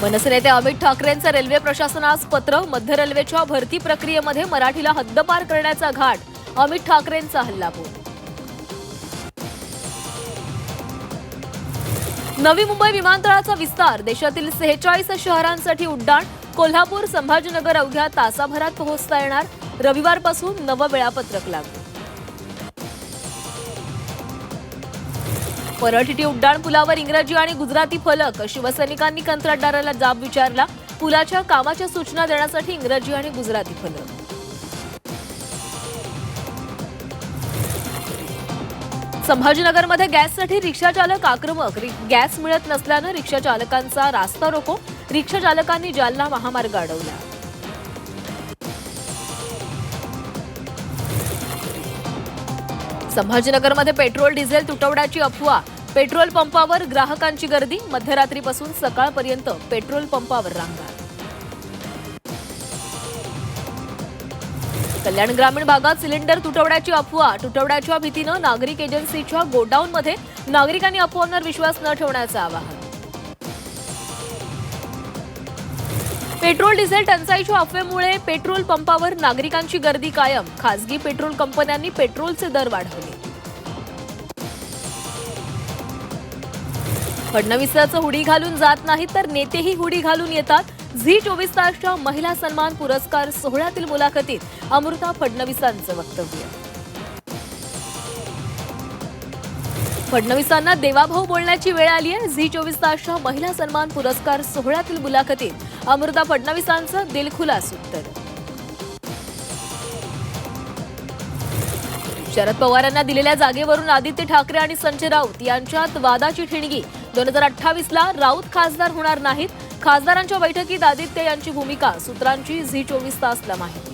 मनसेनेते Amit ठाकरेंचं railway प्रशासनास पत्र. मध्य रेल्वेच्या भरती प्रक्रियेमध्ये मराठीला हद्दपार करण्याचा घाट. अमित ठाकरेंचा हल्लाबोल. नवी मुंबई विमानतळाचा विस्तार. देशातील 46 शहरांसाठी उड्डाण. कोल्हापूर संभाजीनगर अवघ्या तासाभरात पोहोचता येणार. रविवारपासून नवं वेळापत्रक लागू. परळटी उड्डाण पुलावर इंग्रजी आणि गुजराती फलक. शिवसैनिकांनी कंत्राटदाराला जाब विचारला. पुलाच्या कामाच्या सूचना देण्यासाठी इंग्रजी आणि गुजराती फलक. संभाजीनगरमध्ये गॅससाठी रिक्षाचालक आक्रमक. गॅस मिळत नसल्यानं रिक्षाचालकांचा रास्ता रोको. रिक्षाचालकांनी जालना महामार्ग अडवला. संभाजीनगरमध्ये पेट्रोल डिझेल तुटवड्याची अफवा. पेट्रोल पंपावर ग्राहकांची गर्दी. मध्यरात्रीपासून सकाळपर्यंत पेट्रोल पंपावर रांगा. कल्याण ग्रामीण भागात सिलेंडर तुटवड्याची अफवा. तुटवड्याच्या भीतीनं नागरिक एजन्सीच्या गोडाऊनमध्ये नागरिकांनी अफवांवर विश्वास न ठेवण्याचं आवाहन. पेट्रोल डिझेल टंचाईच्या अफवेमुळे पेट्रोल पंपावर नागरिकांची गर्दी कायम. खासगी पेट्रोल कंपन्यांनी पेट्रोलचे दर वाढवले. फडणवीसांचं हुडी घालून जात नाही तर नेतेही हुडी घालून येतात. झी 24 तासच्या महिला सन्मान पुरस्कार सोहळ्यातील मुलाखतीत अमृता फडणवीसांचं वक्तव्य. फडणवीसांना देवाभाऊ बोलण्याची वेळ आली आहे. झी 24 तासच्या महिला सन्मान पुरस्कार सोहळ्यातील मुलाखतीत अमृता फडणवीसांचं दिलखुलास उत्तर. शरद पवारांना दिलेल्या जागेवरून आदित्य ठाकरे आणि संजय राऊत यांच्यात वादाची ठिणगी. 2028ला राऊत खासदार होणार नाहीत. खासदारांच्या बैठकीत आदित्य यांची भूमिका. सूत्रांची झी 24 तासला माहिती.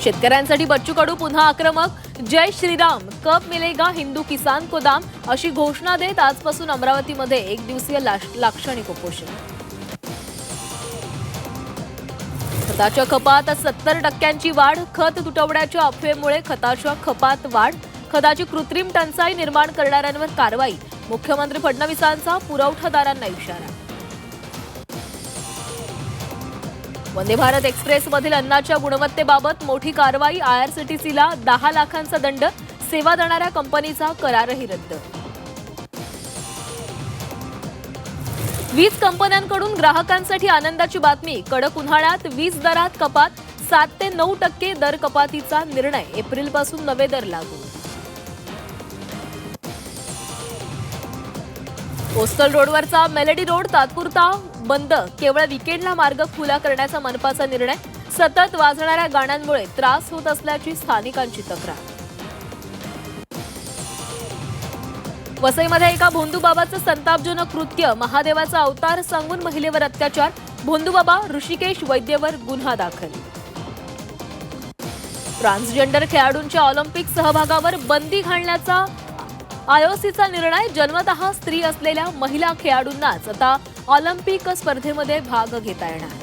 शेतकऱ्यांसाठी बच्चू कडू पुन्हा आक्रमक. जय श्रीराम, कब मिलेगा हिंदू किसान को दाम अशी घोषणा देत आजपासून अमरावतीमध्ये एक दिवसीय लाक्षणिक उपोषण. खताच्या खपात 70% वाढ. खत तुटवड्याच्या अफवेमुळे खताच्या खपात वाढ. खताची कृत्रिम टंचाई निर्माण करणाऱ्यांवर कारवाई. मुख्यमंत्री फडणवीसांचा पुरवठादारांना इशारा. वंदे भारत एक्सप्रेसमधील अन्नाच्या गुणवत्तेबाबत मोठी कारवाई. आयआरसीटीसीला 10 लाखांचा दंड. सेवा देणाऱ्या कंपनीचा करारही रद्द. वीज कंपन्यांकडून ग्राहकांसाठी आनंदाची बातमी. कडक उन्हाळ्यात वीज दरात कपात. 7 ते 9% दर कपातीचा निर्णय. एप्रिलपासून नवे दर लागू. कोस्टल रोडवरचा मेलडी रोड तात्पुरता बंद. केवळ विकेंडला मार्ग खुला करण्याचा मनपाचा निर्णय. सतत वाजणाऱ्या गाण्यांमुळे त्रास होत असल्याची स्थानिकांची तक्रार. वसईमध्ये एका भोंदूबाबाचं संतापजनक कृत्य. महादेवाचा अवतार सांगून महिलेवर अत्याचार. भोंदूबाबा ऋषिकेश वैद्यवर गुन्हा दाखल. ट्रान्सजेंडर खेळाडूंच्या ऑलिम्पिक सहभागावर बंदी घालण्याचा आयओसीचा निर्णय. जन्मतः स्त्री असलेल्या महिला खेळाडूंनाच आता ऑलिम्पिक स्पर्धेमध्ये भाग घेता येणार.